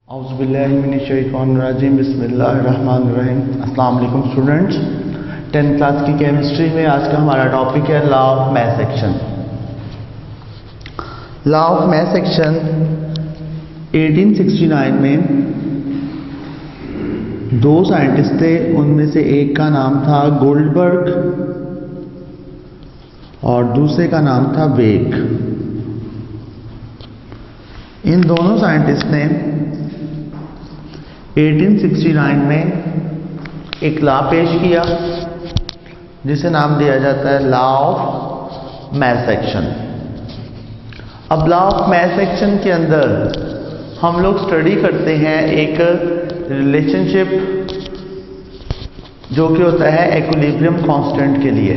औज़ुबिल्लाहिमिनश्शैतानिर्रजीम बिस्मिल्लाहिर्रहमानिर्रहीम। अस्सलाम वालेकुम स्टूडेंट्स। 10th क्लास की केमिस्ट्री में आज का हमारा टॉपिक है law of mass action. Law of mass action 1869 में दो साइंटिस्ट थे, उनमें से एक का नाम था गोल्डबर्ग और दूसरे का नाम था वेग। इन दोनों साइंटिस्ट ने 1869 में एक लॉ पेश किया जिसे नाम दिया जाता है लॉ ऑफ मास एक्शन। अब लॉ ऑफ मास एक्शन के अंदर हम लोग स्टडी करते हैं एक रिलेशनशिप जो कि होता है इक्विलिब्रियम कांस्टेंट के लिए।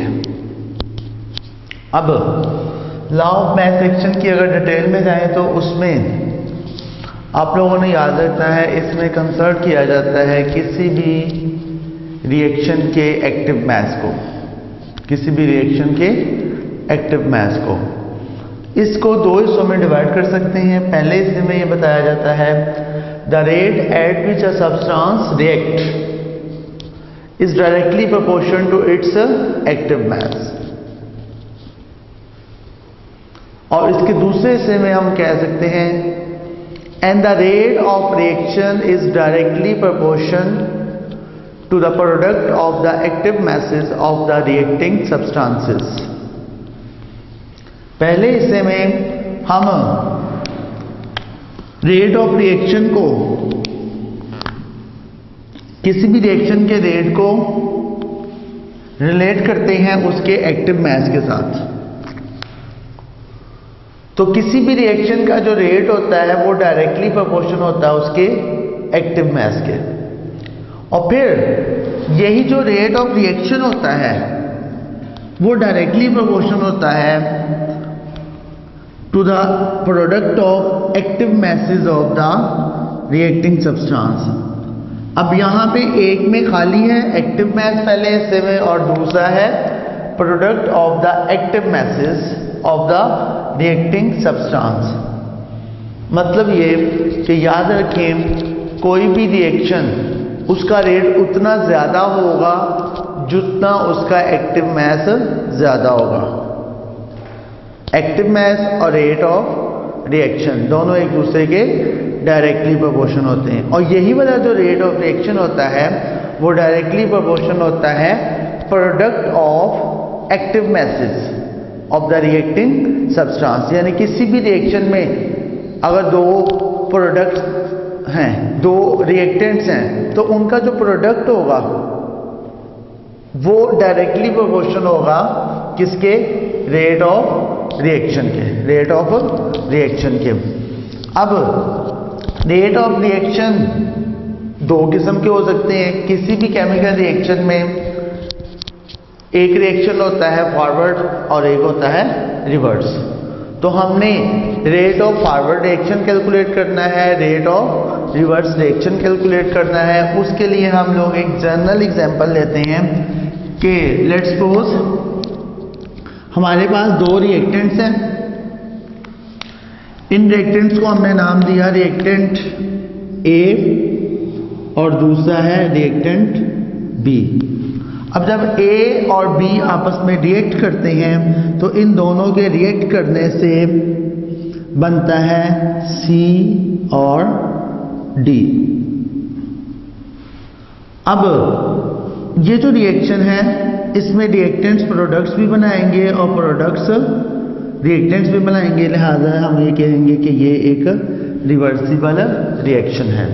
अब लॉ ऑफ मास एक्शन की अगर डिटेल में जाएं तो उसमें आप लोगों ने याद रखना है, इसमें कंसर्न किया जाता है किसी भी रिएक्शन के एक्टिव मास को, किसी भी रिएक्शन के एक्टिव मास को। इसको दो हिस्सों में डिवाइड कर सकते हैं। पहले हिस्से में यह बताया जाता है the rate at which a substance react is directly proportion to its active mass, और इसके दूसरे हिस्से में हम कह सकते हैं and the rate of reaction is directly proportional to the product of the active masses of the reacting substances। पहले हिस्से में हम रेट ऑफ रिएक्शन को, किसी भी रिएक्शन के रेट को रिलेट करते हैं उसके एक्टिव मास के साथ। तो किसी भी रिएक्शन का जो रेट होता है वो डायरेक्टली प्रोपोर्शन होता है उसके एक्टिव मास के, और फिर यही जो रेट ऑफ रिएक्शन होता है वो डायरेक्टली प्रोपोर्शन होता है to the product of active masses of the reacting substance. अब यहां पे एक में खाली है एक्टिव मास पहले हिस्से में, और दूसरा है product of the active masses of the reacting substance. मतलब ये कि याद रखें, कोई भी रिएक्शन उसका रेट उतना ज़्यादा होगा जितना उसका एक्टिव मास ज़्यादा होगा। एक्टिव मास और रेट ऑफ रिएक्शन दोनों एक दूसरे के डायरेक्टली प्रोपोर्शन होते हैं, और यही वाला जो रेट ऑफ रिएक्शन होता है वो डायरेक्टली प्रोपोर्शन होता है product of active masses of the reacting substance. यानी किसी भी रिएक्शन में अगर दो प्रोडक्ट्स हैं, दो रिएक्टेंट्स हैं, तो उनका जो प्रोडक्ट होगा वो डायरेक्टली प्रोपोर्शन होगा किसके? रेट ऑफ रिएक्शन के, रेट ऑफ रिएक्शन के। अब रेट ऑफ रिएक्शन दो किस्म के हो सकते हैं। किसी भी केमिकल रिएक्शन में एक रिएक्शन होता है फॉरवर्ड और एक होता है रिवर्स। तो हमने rate of forward reaction calculate करना है, rate of reverse reaction calculate करना है। उसके लिए हम लोग एक जनरल एग्जांपल लेते हैं कि लेट्स सपोज हमारे पास दो रिएक्टेंट्स हैं। इन रिएक्टेंट्स को हमने नाम दिया रिएक्टेंट ए और दूसरा है रिएक्टेंट बी। अब जब A और B आपस में रिएक्ट करते हैं तो इन दोनों के रिएक्ट करने से बनता है C और D। अब ये जो रिएक्शन है इसमें रिएक्टेंट्स प्रोडक्ट्स भी बनाएंगे और प्रोडक्ट्स रिएक्टेंट्स भी बनाएंगे, लिहाजा हम ये कहेंगे कि ये एक रिवर्सिबल रिएक्शन है।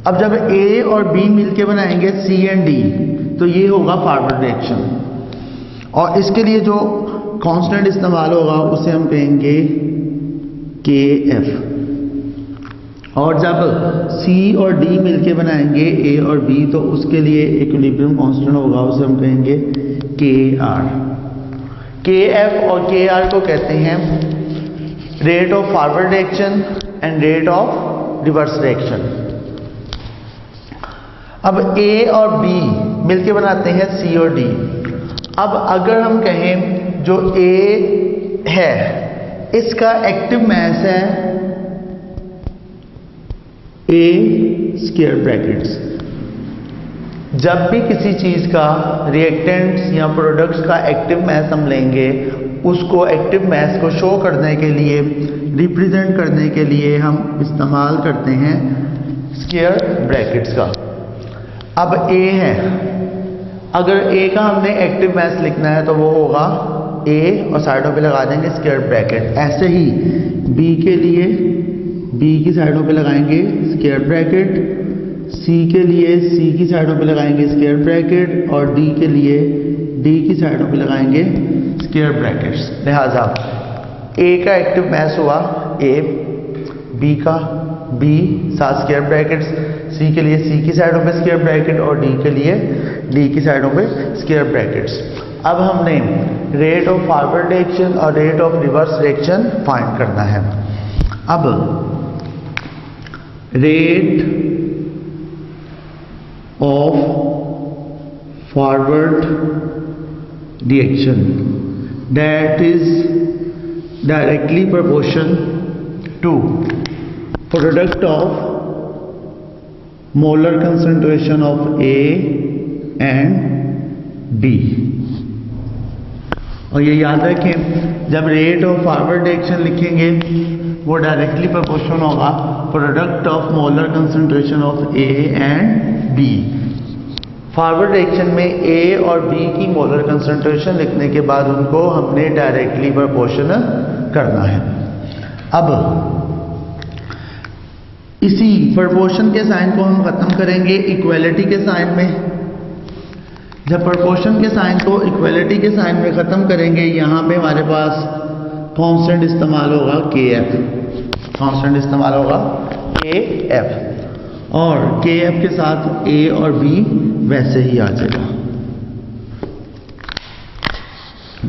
अब जब A और B मिलके बनाएंगे C एंड D तो ये होगा फॉरवर्ड रिएक्शन, और इसके लिए जो कांस्टेंट इस्तेमाल होगा उसे हम कहेंगे KF। और जब C और D मिलके बनाएंगे A और B तो उसके लिए इक्विलिब्रियम कांस्टेंट होगा, उसे हम कहेंगे KR। KF और KR को कहते हैं rate of forward reaction and rate of reverse reaction. अब A और B मिलके बनाते हैं C और D। अब अगर हम कहें जो A है इसका एक्टिव मास है ए स्क्वायर ब्रैकेट्स। जब भी किसी चीज़ का रिएक्टेंट्स या प्रोडक्ट्स का एक्टिव मैथ हम लेंगे, उसको एक्टिव मैथ को शो करने के लिए, रिप्रेजेंट करने के लिए हम इस्तेमाल करते हैं स्क्वायर ब्रैकेट्स का। अब ए है, अगर ए का हमने एक्टिव मैथ लिखना है तो वो होगा ए और साइडों पे लगा देंगे स्क्वायर ब्रैकेट। ऐसे ही बी के लिए बी की साइडों पे लगाएंगे स्क्वायर ब्रैकेट, सी के लिए सी की साइडों पे लगाएंगे स्क्वायर ब्रैकेट और डी के लिए डी की साइडों पे लगाएंगे स्क्वायर ब्रैकेट्स। लिहाजा ए का एक्टिव मैथ हुआ ए, बी का बी साथ स्क्वायर ब्रैकेट्स, सी के लिए सी की साइडों पे स्क्वायर ब्रैकेट और डी के लिए डी की साइडों पे स्क्वायर ब्रैकेट्स। अब हमने रेट ऑफ फॉरवर्ड डायरेक्शन और rate of reverse direction find करना है। अब rate of forward direction that is directly proportion to product of molar concentration of A and B। और ये याद रखें, जब रेट ऑफ फॉरवर्ड डायरेक्शन लिखेंगे वो डायरेक्टली प्रोपोर्शनल होगा product of molar concentration of A and b. Forward direction में a और बी की मोलर कंसंट्रेशन लिखने के बाद उनको हमने डायरेक्टली प्रोपोर्शनल करना है। अब इसी प्रोपोर्शन के साइन को हम खत्म करेंगे इक्वलिटी के साइन में। जब प्रोपोर्शन के साइन को इक्वलिटी के साइन में ख़त्म करेंगे, यहाँ पे हमारे पास कांस्टेंट इस्तेमाल होगा के एफ, कांस्टेंट इस्तेमाल होगा के एफ, और के एफ के साथ ए और बी वैसे ही आ जाएगा।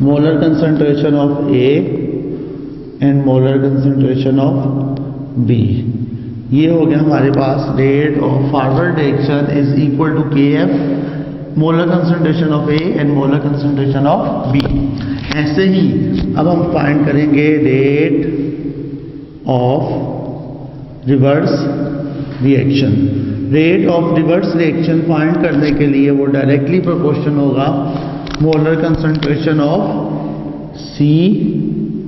Molar concentration of A and molar concentration of B, ये हो गया हमारे पास rate of forward direction is equal to K F molar concentration of A and molar concentration of B. ऐसे ही अब हम फाइंड करेंगे rate of reverse reaction. Rate of reverse reaction find करने के लिए वो डायरेक्टली प्रोपोर्शन होगा molar concentration of C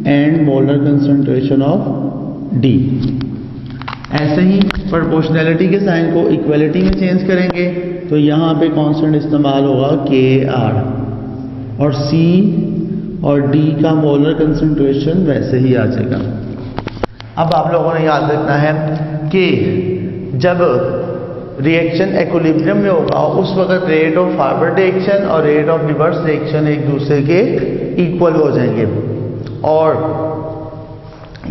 and molar concentration of D. ऐसे ही प्रोपोर्शनैलिटी के साइन को इक्वलिटी में चेंज करेंगे तो यहाँ पे कांस्टेंट इस्तेमाल होगा के आर, और सी और डी का मोलर कंसंट्रेशन वैसे ही आ जाएगा। अब आप लोगों ने याद रखना है कि जब रिएक्शन इक्विलिब्रियम में होगा उस वक्त रेट ऑफ फॉरवर्ड रिएक्शन और रेट ऑफ रिवर्स रिएक्शन एक दूसरे के इक्वल हो जाएंगे। और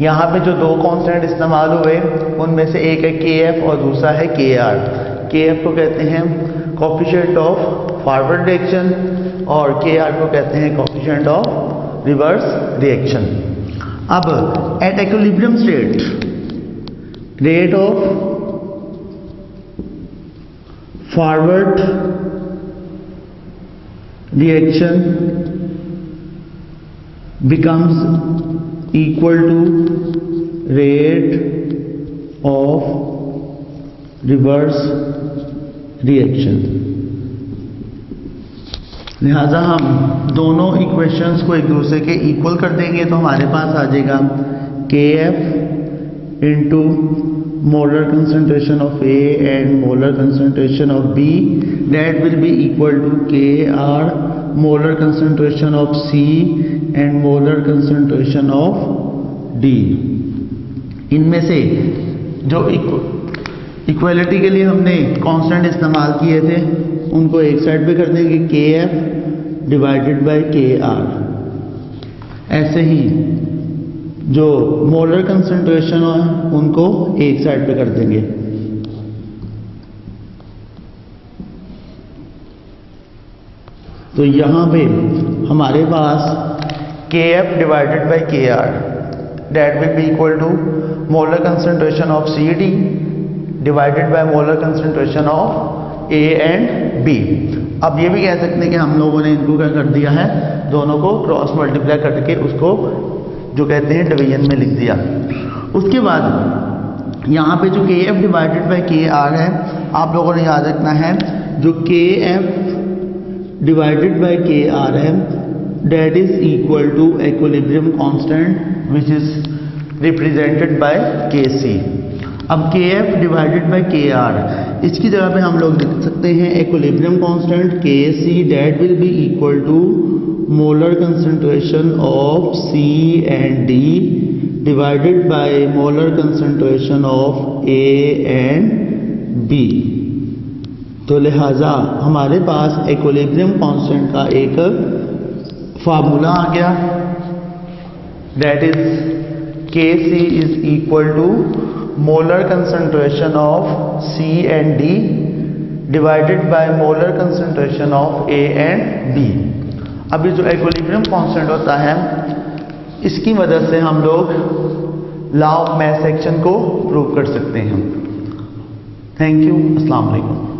यहाँ पे जो दो कांस्टेंट इस्तेमाल हुए उनमें से एक है के एफ और दूसरा है के आर। के एफ को कहते हैं कोफिशिएंट ऑफ फॉरवर्ड रिएक्शन और के आर को कहते हैं कोफिशिएंट ऑफ रिवर्स रिएक्शन। अब at equilibrium state rate of forward reaction becomes equal to rate of reverse reaction। लिहाजा हम दोनों इक्वेशंस को एक दूसरे के इक्वल कर देंगे तो हमारे पास आ जाएगा K F into molar concentration of A and molar concentration of B, that will be equal to K R molar concentration of C and molar concentration of D. इनमें से जो इक्वलिटी के लिए हमने कांस्टेंट इस्तेमाल किए थे उनको एक साइड पे कर देंगे के एफ डिवाइडेड बाय के आर। ऐसे ही जो मोलर कंसंट्रेशन है उनको एक साइड पे कर देंगे। तो यहाँ पे हमारे पास k f divided by k r that will be equal to molar concentration of c d divided by molar concentration of A and b. अब ये भी कह सकते हैं कि हम लोगों ने इनको क्या कर दिया है, दोनों को क्रॉस मल्टीप्लाई करके उसको जो कहते हैं डिवीजन में लिख दिया। उसके बाद यहाँ पे जो के f divided by k are है, आप लोगों ने याद रखना है, जो के f divided by k are है that is equal to equilibrium constant which is represented by Kc। अब Kf divided by Kr, इसकी जगह पे हम लोग लिख सकते हैं equilibrium constant Kc that will be equal to molar concentration of C and D divided by molar concentration of A and B। तो लिहाजा हमारे पास equilibrium constant का एक फार्मूला आ गया, that is Kc is equal to molar concentration of C and D divided by molar concentration of A and B। अभी जो equilibrium constant होता है, इसकी मदद से हम लोग लॉ ऑफ मास एक्शन को प्रूव कर सकते हैं। थैंक यू, अस्सलाम वालेकुम।